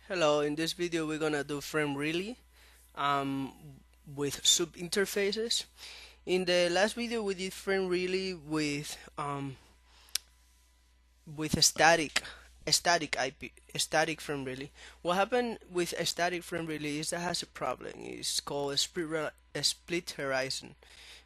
Hello, in this video we're gonna do frame really um, with sub interfaces. In the last video we did frame really with a static IP, a static frame really. What happened with a static frame really is that has a problem. It's called a split horizon.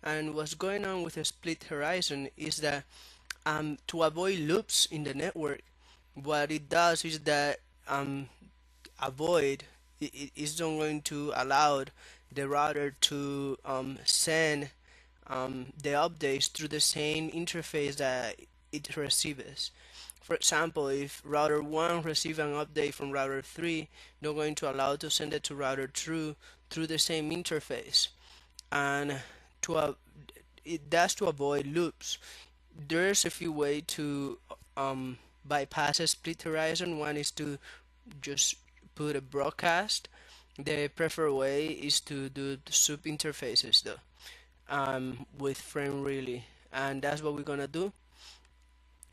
And what's going on with a split horizon is that to avoid loops in the network, what it does is that avoid it is not going to allow the router to send the updates through the same interface that it receives. For example, if router 1 receives an update from router 3, they're going to allow to send it to router 2 through the same interface. And to that's to avoid loops. There's a few ways to bypass a split horizon. One is to just put a broadcast. The preferred way is to do the sub interfaces though, with frame really, and that's what we're gonna do.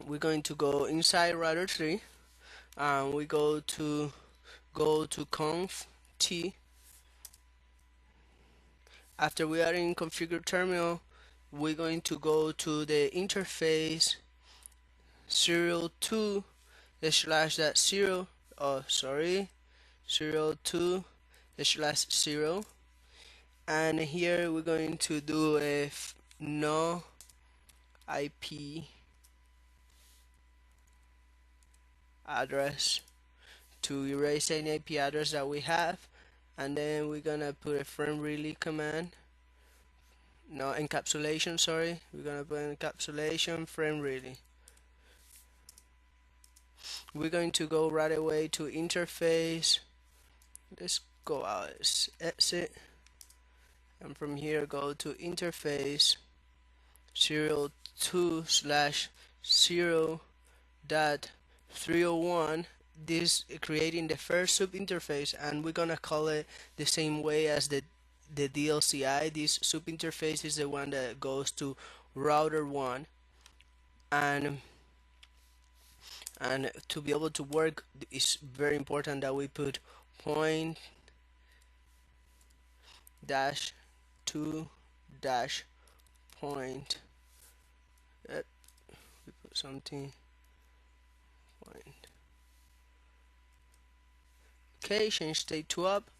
We're going to go inside router 3, and we go to conf t. After we are in configure terminal, we're going to go to the interface 02 slash that 0, oh sorry, 02 slash 0, and here we're going to do a no IP address to erase any IP address that we have, and then we're gonna put a frame really command, no encapsulation, sorry, we're gonna put encapsulation frame really. We're going to go right away to interface. Let's go out, exit, and from here go to interface 02 slash 0 dot 301. This creating the first sub interface, and we're gonna call it the same way as the DLCI. This sub interface is the one that goes to router 1, and to be able to work, it's very important that we put point dash 2 dash point, we put something point. Okay, change state to up.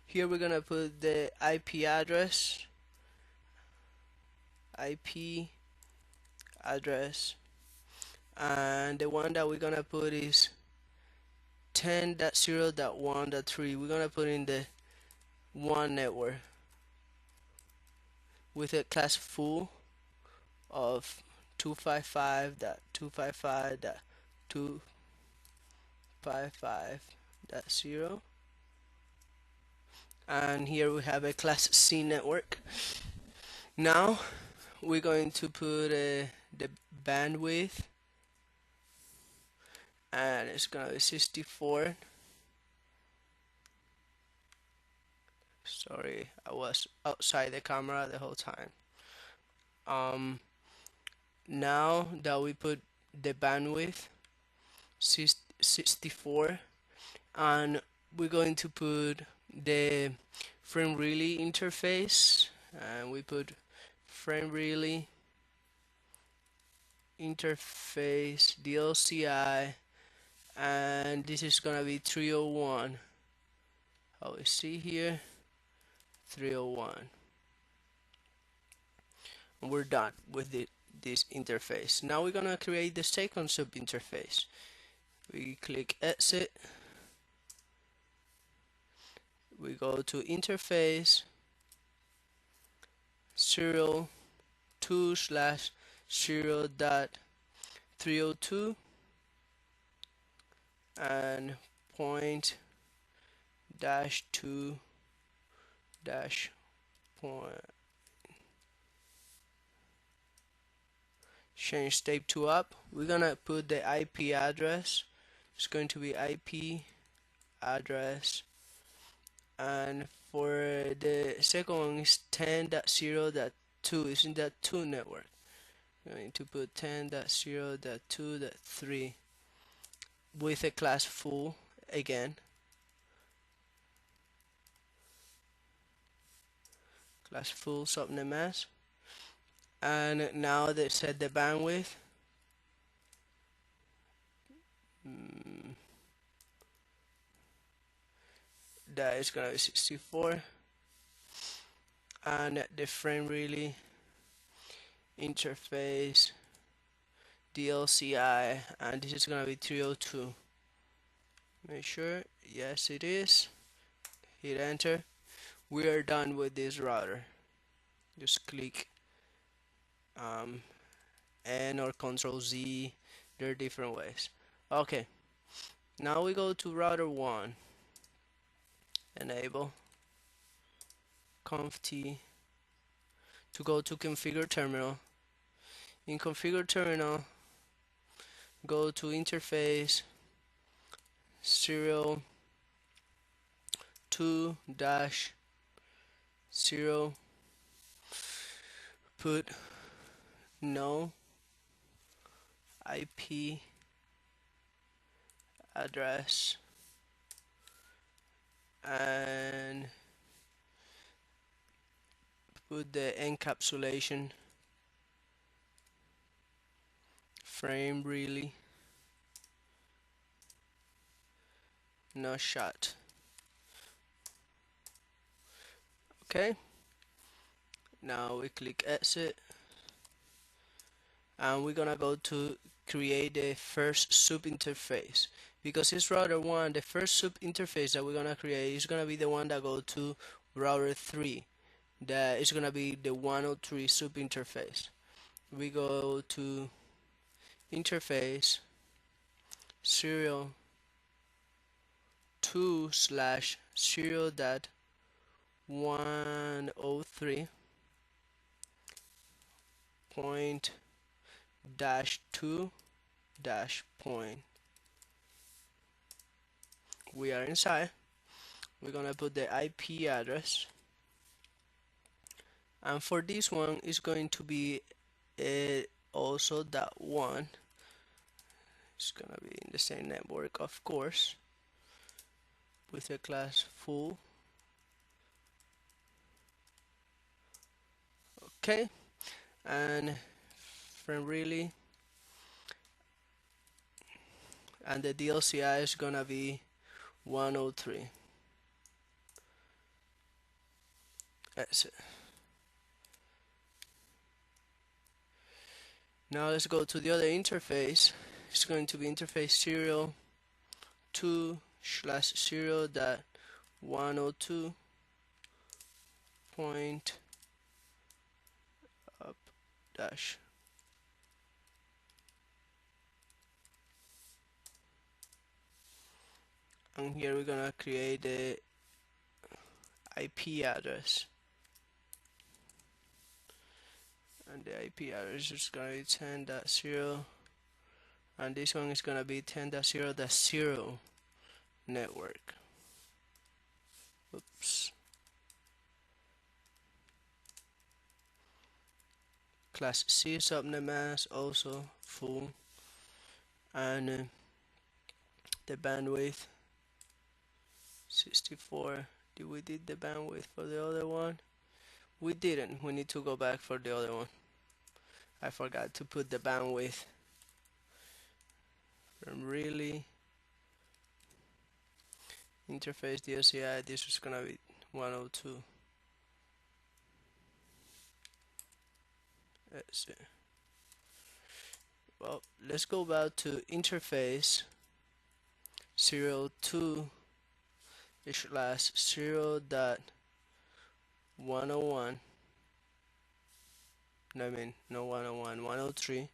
Here we're gonna put the IP address, and the one that we're gonna put is 10.0.1.3. We're gonna put in the one network with a class full of 255.255.255.0, and here we have a class C network. Now we're going to put the bandwidth, and it's gonna be 64. Sorry, I was outside the camera the whole time. Now that we put the bandwidth 64, and we're going to put the frame really interface, and we put frame really interface DLCI, and this is gonna be 301. How we see here, 301. And we're done with this interface. Now we're gonna create the second sub interface. We click exit, we go to interface 02 slash 0 dot 302 and point dash 2 dash point. Change state to up. We're gonna put the IP address. It's going to be IP address, and for the second one is 10.0.2. It's in that 2 network. We're going to put 10.0.2.3 with a class full again. class full subnet mask. And now they set the bandwidth. Mm, that is gonna be 64, and the frame really interface DLCI, and this is gonna be 302. Make sure, yes it is. Hit enter. We are done with this router. Just click N or Control Z. There are different ways. Okay, now we go to router 1. Enable conf t to go to configure terminal. In configure terminal, go to interface serial 2 dash 0, put no IP address, and put the encapsulation frame really no shot. Okay, now we click exit, and we're gonna go to create the first sub interface. Because it's router 1, the first sub interface that we're gonna create is gonna be the one that go to router 3. That is gonna be the 103 sub interface. We go to interface serial 2 slash 0 dot 103 point dash 2 dash point. We are inside. We're gonna put the IP address, and for this one it's going to be also that one. It's gonna be in the same network, of course, with a class full. Okay, and from really, and the DLCI is gonna be 103. That's it. Now let's go to the other interface. It's going to be interface serial 2 slash 0 dot 102 point up dash. And here we're gonna create the IP address, and the IP address is gonna be 10.0, and this one is gonna be 10.0.0 network. Oops. Class C subnet mask also full, and the bandwidth 64. Did we did the bandwidth for the other one? We didn't. We need to go back for the other one. I forgot to put the bandwidth from really interface DLCI. This is gonna be 102. That's it. Well, let's go back to interface serial 2 slash 0 dot 101. No, I mean, no 101, 103,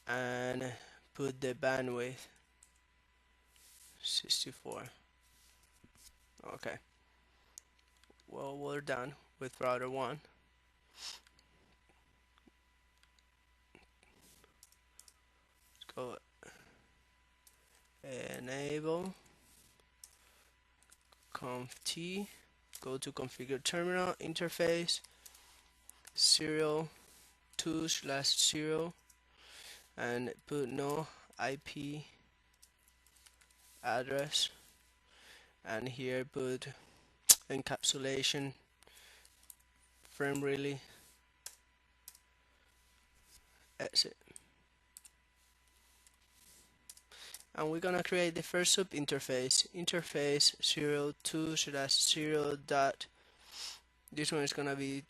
and put the bandwidth 64. Okay. Well, we're done with router 1. Let's go enable conf t, go to configure terminal, interface serial 2 slash 0, and put no IP address, and here put encapsulation frame relay, exit. And we're gonna create the first sub interface 02/0 dot, this one is gonna be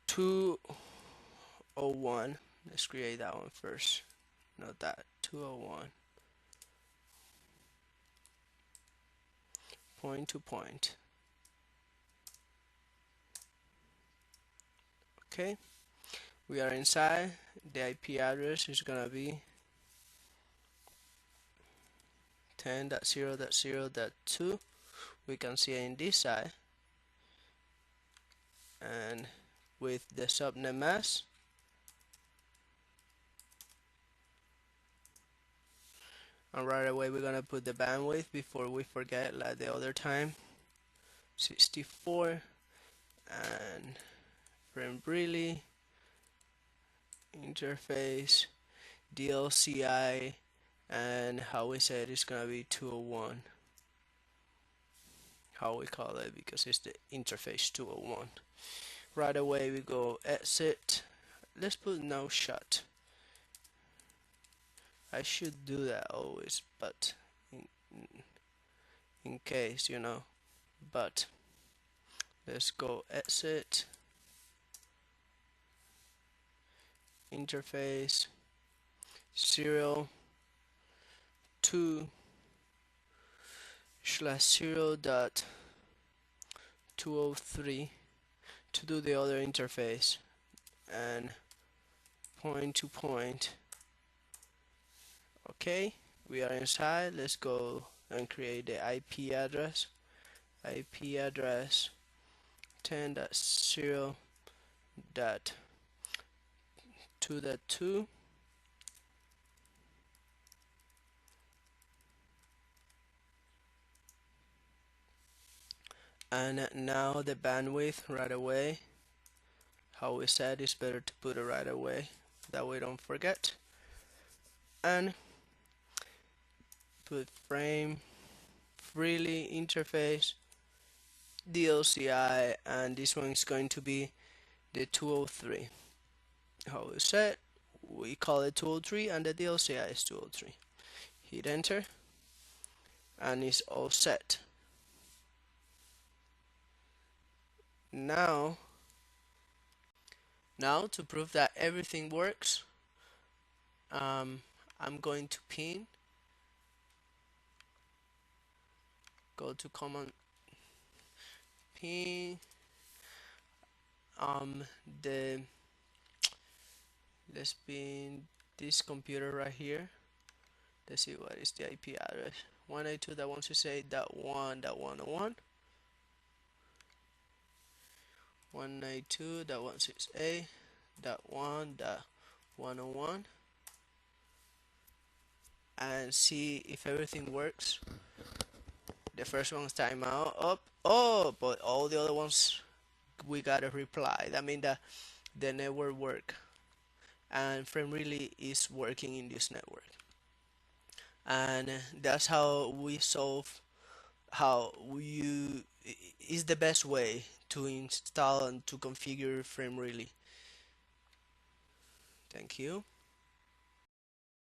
201. Let's create that one first, not that, 201, point to point. Okay, we are inside. The IP address is gonna be 10.0.0.2. we can see it in this side, and with the subnet mask, and right away we're gonna put the bandwidth before we forget like the other time, 64, and frame relay interface DLCI, and how we said it's gonna be 201, how we call it, because it's the interface 201. Right away we go exit. Let's put no shut. I should do that always, but in case, you know. But let's go exit interface 02/0.203 to do the other interface, and point to point. Okay, we are inside. Let's go and create the IP address. IP address 10.0.2.2, and now the bandwidth right away. How we said it's better to put it right away, that way don't forget. And put frame relay interface DLCI, and this one is going to be the 203. How we said, we call it 203 and the DLCI is 203. Hit enter and it's all set. Now to prove that everything works, I'm going to pin, go to command pin, the let's pin this computer right here. Let's see what is the IP address. 192.168.1.101, 192.168.1.101, and see if everything works. The first one's timeout up. Oh, but all the other ones we got a reply. That means that the network work and frame relay is working in this network. And that's how we solve, how you is the best way to install and to configure frame relay. Thank you.